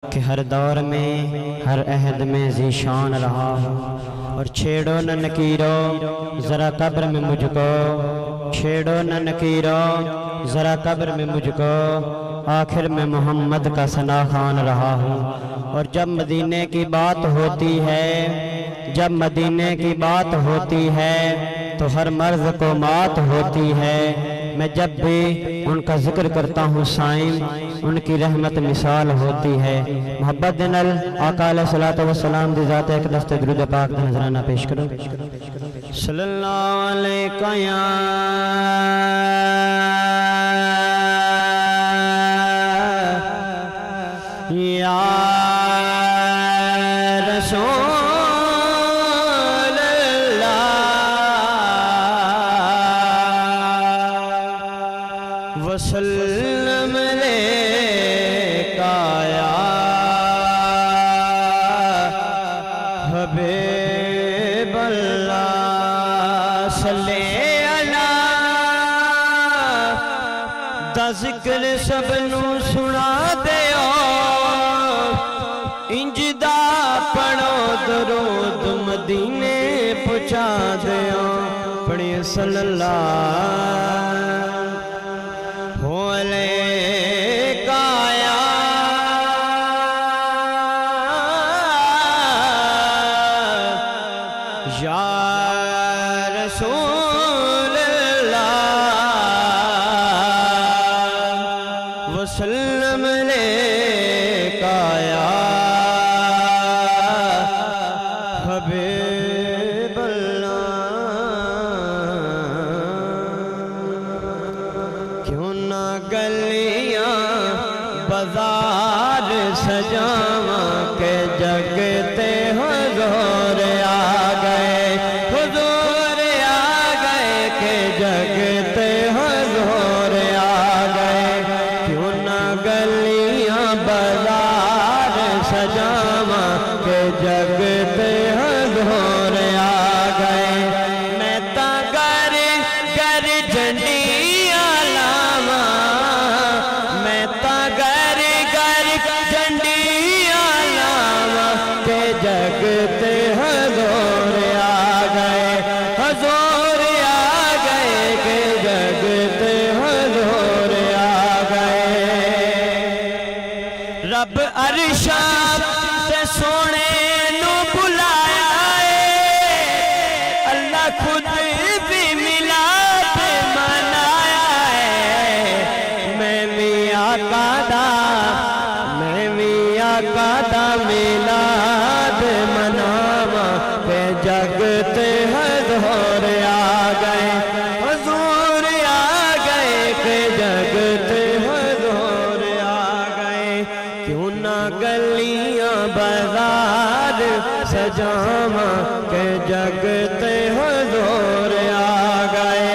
کہ ہر دور میں ہر عہد میں ذیشان رہا ہوں، اور چھیڑو نہ نکیرو ذرا قبر میں مجھ کو، چھیڑو نہ نکیرو ذرا قبر میں مجھ کو، آخر میں محمد کا ثنا خوان رہا ہوں۔ اور جب مدینے کی بات ہوتی ہے، جب مدینے کی بات ہوتی ہے تو ہر مرض کو مات ہوتی ہے۔ میں جب بھی ان کا ذکر کرتا ہوں سائن، ان کی رحمت مثال ہوتی ہے۔ محبت دنل آقا علیہ السلام دی ذات ایک دست درود پاک دا نظرانہ پیش کرو۔ صلی اللہ علیہ یا رسول اللہ وسلم علیکہ یا حبیب اللہ، صلی اللہ دا ذکر سب نو سنا دیو، انجدہ پڑھو درود مدینے پہنچا دیو، پڑھیں صلی اللہ علیکہ یا رسول اللہ وسلم علیکہ یا حبیب اللہ۔ کیوں نہ گلیاں بازار سجاواں کہ جگتے حضور آ گئے، حضور آ گئے کہ جگتے حضور آ گئے۔ کیوں نہ گلیاں بازار سجاواں کہ جگتے حضور آ گئے۔ میں تا گر گر جھنڈیاں لاواں، میں تا گر گر جھنڈیاں لاواں کہ جگتے حضور آ گئے، حضور آ گئے کہ جگتے حضور آ گئے۔ رب عرشاں سے سونے نو بلایا ہے، اللہ خود بھی میلاد منایا ہے۔ میں بھی آقا دا میلاد مناواں کہ جگتے حضور آ گئے، حضور آ گئے کہ جگتے حضور آ گئے۔ کیوں نہ گلیاں بازار سجاواں کہ جگتے حضور آ گئے۔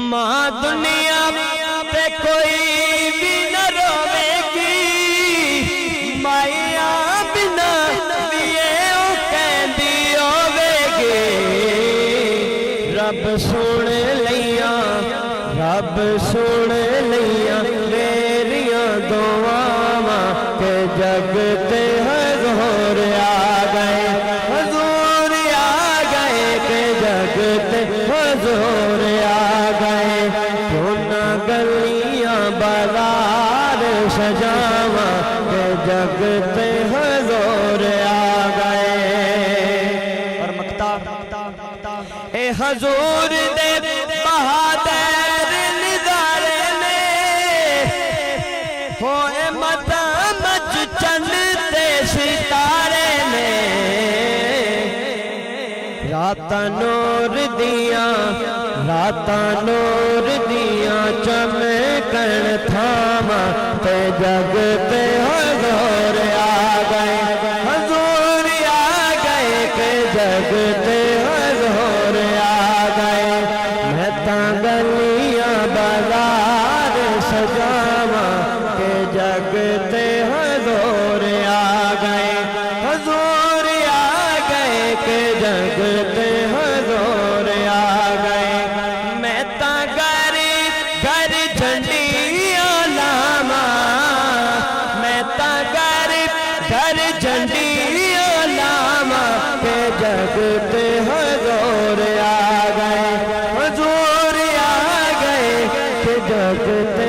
ماں دنیا پہ کوئی بھی نہ روے گی، مائیاں بنا بیئے کہندی ہوے گی۔ رب سن لیاں، رب سن لیاں میریاں دعاواں کہ جگتے حضور آ گئے، حضور آ گئے کہ جگتے حضور آ گئے۔ کیوں نہ گلیاں بازار سجاواں کہ جگتے حضور آ گئے۔ اور مقطع اے حضور دے بہادر نظارے نے، ہوئے مدامج چند تے ستارے نے، راتاں نور دیاں، راتاں نور دیاں چمکن تھاواں تے جگتے حضور آ گئے، حضور آ گئے کہ جگتے حضور آ گئے۔ میں تاں گلیاں بازار سجاواں کہ جگتے حضور آ گئے، حضور آ گئے کہ جگتے حضور آ گئے۔ میں تاں گر گر جھنڈیاں لاواں، جگتے حضور آ گئے، حضور آ گئے کہ جگتے